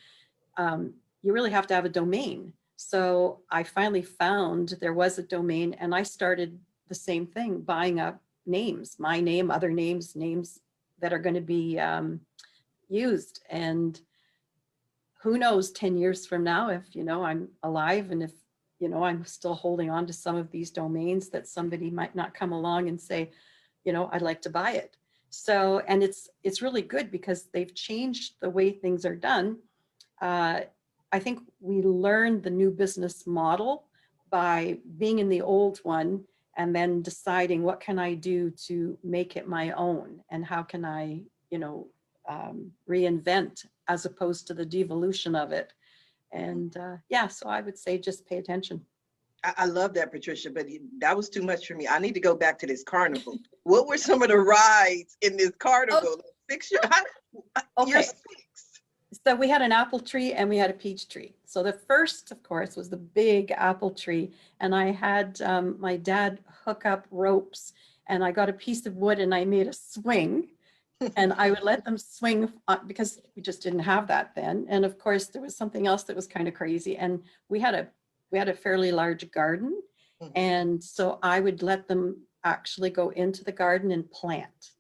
You really have to have a domain. So I finally found there was a domain, and I started the same thing, buying up names, my name, other names, names that are going to be used. And who knows 10 years from now, if, you know, I'm alive, and if, you know, I'm still holding on to some of these domains, that somebody might not come along and say, you know, I'd like to buy it. So, and it's really good because they've changed the way things are done. I think we learned the new business model by being in the old one and then deciding what can I do to make it my own, and how can I, you know, reinvent as opposed to the devolution of it. And yeah, so I would say just pay attention. I love that, Patricia, but that was too much for me. I need to go back to this carnival. What were some of the rides in this carnival? Okay. So we had an apple tree and we had a peach tree. So the first, of course, was the big apple tree. And I had my dad hook up ropes, and I got a piece of wood and I made a swing. And I would let them swing because we just didn't have that then. And of course, there was something else that was kind of crazy. And we had a fairly large garden. Mhm. And so I would let them actually go into the garden and plant.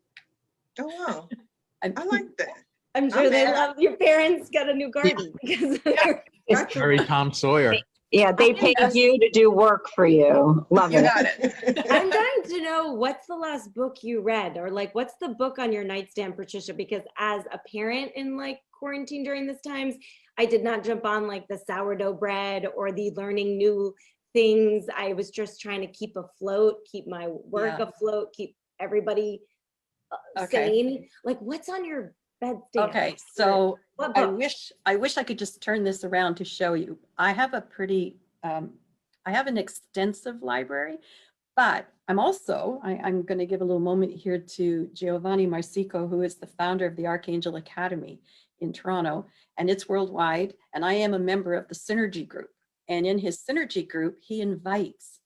Oh, wow. And I like that. I'm sure I'm they mad. love your parents got a new garden because That's Very Tom Sawyer. Yeah, they paid you to do work for you. Love You it. got it. I'm dying to know what's the last book you read, or like what's the book on your nightstand, Patricia? Because as a parent in like quarantine during this times, I did not jump on like the sourdough bread or the learning new things. I was just trying to keep afloat, keep my work Yeah. afloat, keep everybody Okay. sane. Like what's on your bedstand? Okay, so What I book? wish I could just turn this around to show you. I have a pretty, I have an extensive library, but I'm going to give a little moment here to Giovanni Marsico, who is the founder of the Archangel Academy in Toronto, and it's worldwide. And I am a member of the Synergy Group. And in his Synergy Group, he invites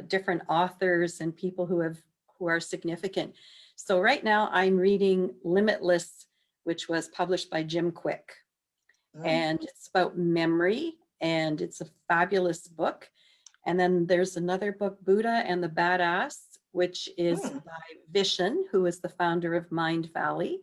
different authors and people who are significant. So right now I'm reading Limitless, which was published by Jim Quick. And it's about memory, and it's a fabulous book. And then there's another book, Buddha and the Badass, which is by Vishen, who is the founder of Mind Valley.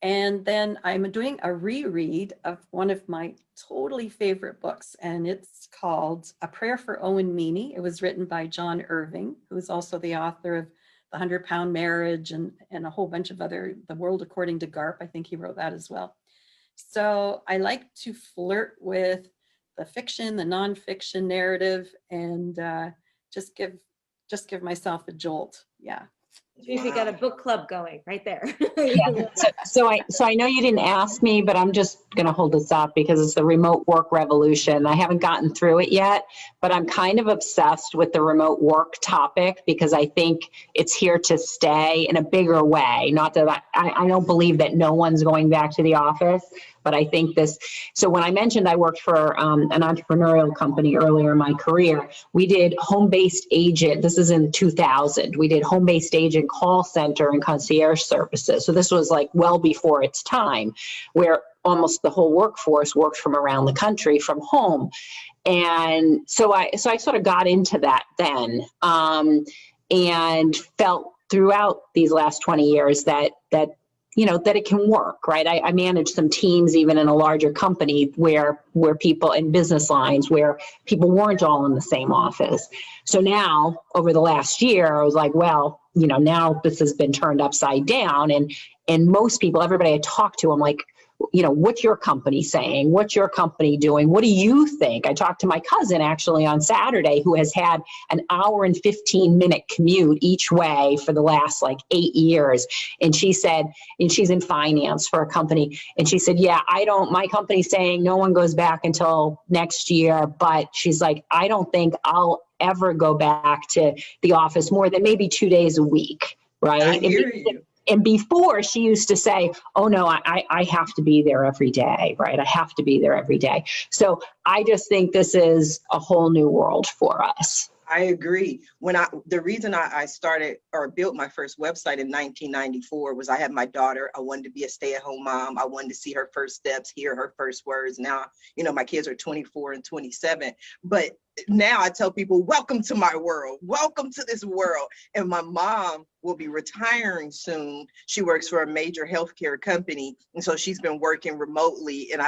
And then I'm doing a reread of one of my totally favorite books, and it's called A Prayer for Owen Meany. It was written by John Irving, who is also the author of The 100-Pound Marriage and a whole bunch of other, The World According to Garp. I think he wrote that as well. So I like to flirt with the fiction, the nonfiction narrative, and just give myself a jolt. Yeah. We got a book club going right there. Yeah. So I know you didn't ask me, but I'm just going to hold this up because it's the remote work revolution. I haven't gotten through it yet, but I'm kind of obsessed with the remote work topic because I think it's here to stay in a bigger way. Not that I don't believe that no one's going back to the office, but I think so when I mentioned I worked for an entrepreneurial company earlier in my career, we did home-based agent. This is in 2000. We did home-based agent call center and concierge services. So this was like well before its time, where almost the whole workforce worked from around the country from home. And so I sort of got into that then, and felt throughout these last 20 years that it can work, right? I managed some teams even in a larger company where people in business lines where people weren't all in the same office. So now over the last year, I was like, well, now this has been turned upside down. And most people, everybody I talk to, I'm like, what's your company saying? What's your company doing? What do you think? I talked to my cousin actually on Saturday who has had an hour and 15-minute commute each way for the last like 8 years. And she said, and she's in finance for a company. And she said, yeah, my company's saying no one goes back until next year. But she's like, I don't think I'll ever go back to the office more than maybe 2 days a week. Right. I hear you. And before she used to say, oh no, I have to be there every day, right? I have to be there every day. So I just think this is a whole new world for us. I agree. The reason I started or built my first website in 1994 was I had my daughter. I wanted to be a stay-at-home mom. I wanted to see her first steps, hear her first words. Now, my kids are 24 and 27, but now I tell people, welcome to my world. Welcome to this world. And my mom will be retiring soon. She works for a major healthcare company. And so she's been working remotely. And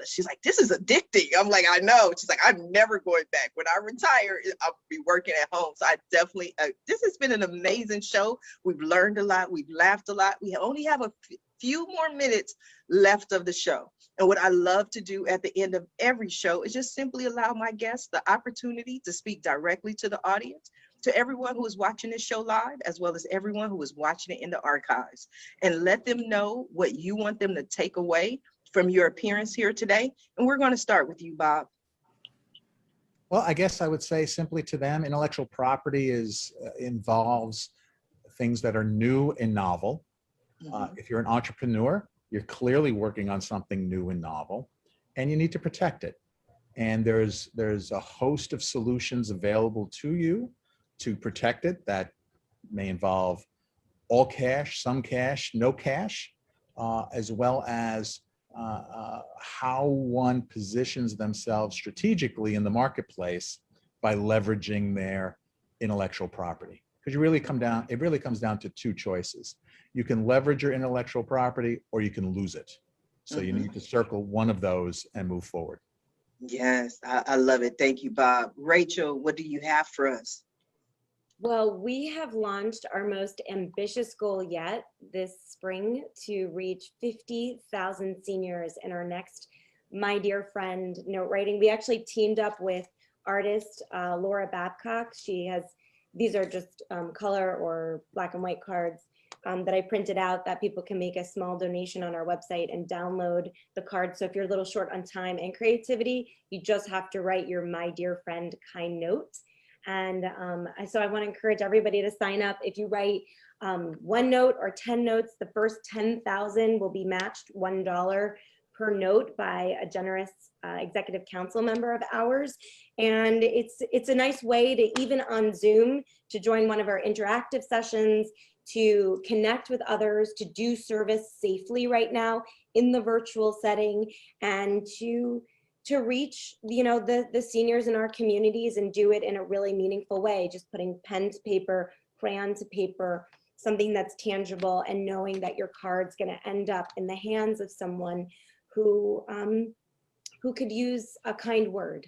she's like, this is addicting. I'm like, I know. She's like, I'm never going back. When I retire, I'll be working at home. So I definitely, this has been an amazing show. We've learned a lot. We've laughed a lot. We only have a few more minutes left of the show. And what I love to do at the end of every show is just simply allow my guests the opportunity to speak directly to the audience, to everyone who is watching this show live, as well as everyone who is watching it in the archives, and let them know what you want them to take away from your appearance here today. And we're going to start with you, Bob. Well, I guess I would say simply to them, intellectual property involves things that are new and novel. If you're an entrepreneur, you're clearly working on something new and novel, and you need to protect it. And there's a host of solutions available to you to protect it that may involve all cash, some cash, no cash, as well as how one positions themselves strategically in the marketplace by leveraging their intellectual property. Because it really comes down to two choices. You can leverage your intellectual property or you can lose it. So you need to circle one of those and move forward. Yes, I love it. Thank you, Bob. Rachel, what do you have for us? Well, we have launched our most ambitious goal yet this spring to reach 50,000 seniors in our next My Dear Friend note writing. We actually teamed up with artist Laura Babcock. These are just color or black and white cards that I printed out that people can make a small donation on our website and download the card. So if you're a little short on time and creativity, you just have to write your My Dear Friend kind note. And so I want to encourage everybody to sign up. If you write one note or 10 notes, the first 10,000 will be matched $1 per note by a generous executive council member of ours. And it's a nice way to, even on Zoom, to join one of our interactive sessions, to connect with others, to do service safely right now in the virtual setting, and to reach, the seniors in our communities and do it in a really meaningful way, just putting pen to paper, crayon to paper, something that's tangible, and knowing that your card's going to end up in the hands of someone who could use a kind word.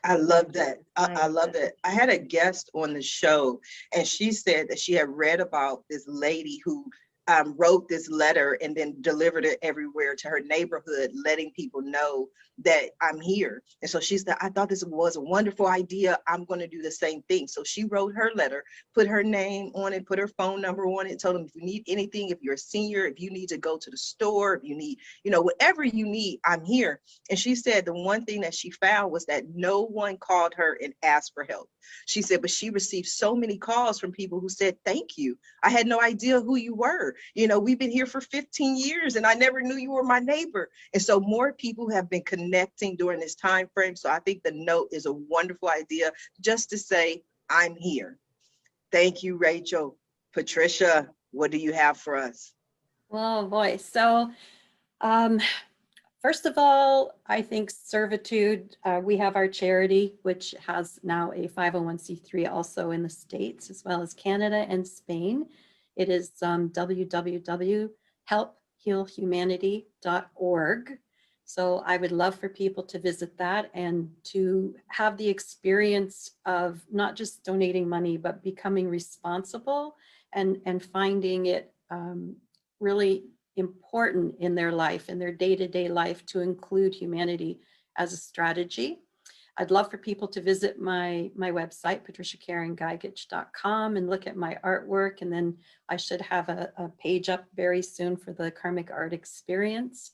I love that. I love that. I had a guest on the show, and she said that she had read about this lady who wrote this letter and then delivered it everywhere to her neighborhood, letting people know that I'm here. And so she said, I thought this was a wonderful idea. I'm going to do the same thing. So she wrote her letter, put her name on it, put her phone number on it, told them, if you need anything, if you're a senior, if you need to go to the store, if you need, whatever you need, I'm here. And she said the one thing that she found was that no one called her and asked for help. She said, but she received so many calls from people who said, thank you. I had no idea who you were. We've been here for 15 years and I never knew you were my neighbor. And so more people have been connecting during this time frame. So I think the note is a wonderful idea, just to say, I'm here. Thank you, Rachel. Patricia, what do you have for us? Well, boy. So first of all, I think servitude, we have our charity, which has now a 501c3 also in the States, as well as Canada and Spain. It is www.helphealhumanity.org. So I would love for people to visit that and to have the experience of not just donating money, but becoming responsible and finding it really important in their life, in their day-to-day life, to include humanity as a strategy. I'd love for people to visit my website, patriciakarengigich.com, and look at my artwork. And then I should have a page up very soon for the Karmic Art Experience.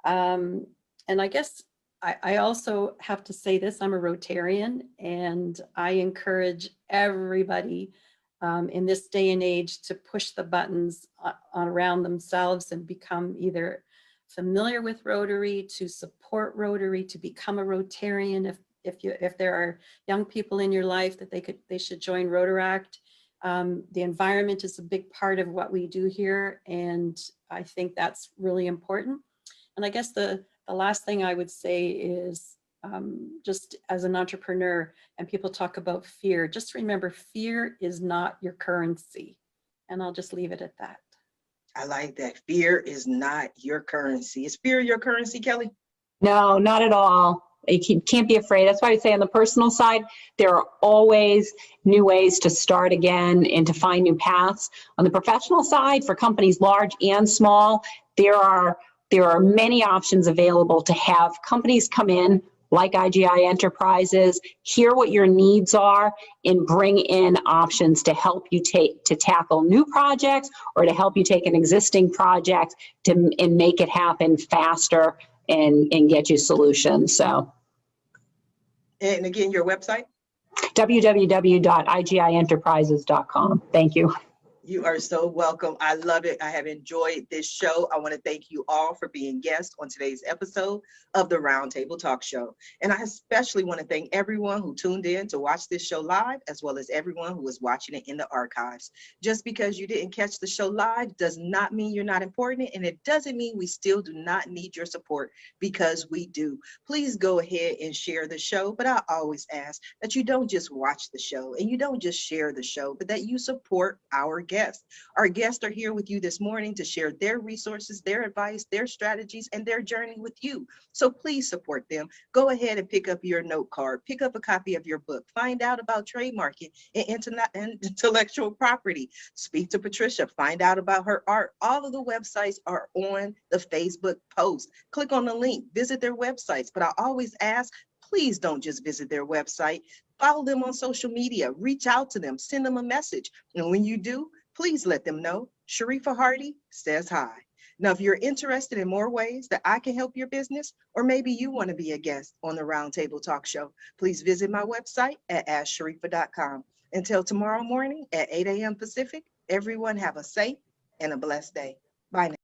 And I guess I also have to say this, I'm a Rotarian, and I encourage everybody in this day and age to push the buttons around themselves and become either familiar with Rotary, to support Rotary, to become a Rotarian. If there are young people in your life that they should join Rotaract. The environment is a big part of what we do here, and I think that's really important. And I guess the last thing I would say is just as an entrepreneur, and people talk about fear, just remember, fear is not your currency. And I'll just leave it at that. I like that. Fear is not your currency. Is fear your currency, Kelly? No, not at all. You can't be afraid. That's why I say on the personal side, there are always new ways to start again and to find new paths. On the professional side, for companies large and small, there are many options available to have companies come in like Igi Enterprises, hear what your needs are, and bring in options to help you tackle new projects or to help you take an existing project and make it happen faster and get you solutions. So, And again, your website? www.igienterprises.com. Thank you. You are so welcome. I love it. I have enjoyed this show. I want to thank you all for being guests on today's episode of the Roundtable Talk Show. And I especially want to thank everyone who tuned in to watch this show live, as well as everyone who is watching it in the archives. Just because you didn't catch the show live does not mean you're not important, and it doesn't mean we still do not need your support, because we do. Please go ahead and share the show, but I always ask that you don't just watch the show and you don't just share the show, but that you support our guests. Our guests are here with you this morning to share their resources, their advice, their strategies, and their journey with you. So please support them. Go ahead and pick up your note card, pick up a copy of your book, find out about trademarking and intellectual property. Speak to Patricia, find out about her art. All of the websites are on the Facebook post. Click on the link, visit their websites. But I always ask, please don't just visit their website. Follow them on social media, reach out to them, send them a message. And when you do, please let them know Sharifa Hardy says hi. Now, if you're interested in more ways that I can help your business, or maybe you want to be a guest on the Roundtable Talk Show, please visit my website at asksharifa.com. Until tomorrow morning at 8 a.m. Pacific, everyone have a safe and a blessed day. Bye now.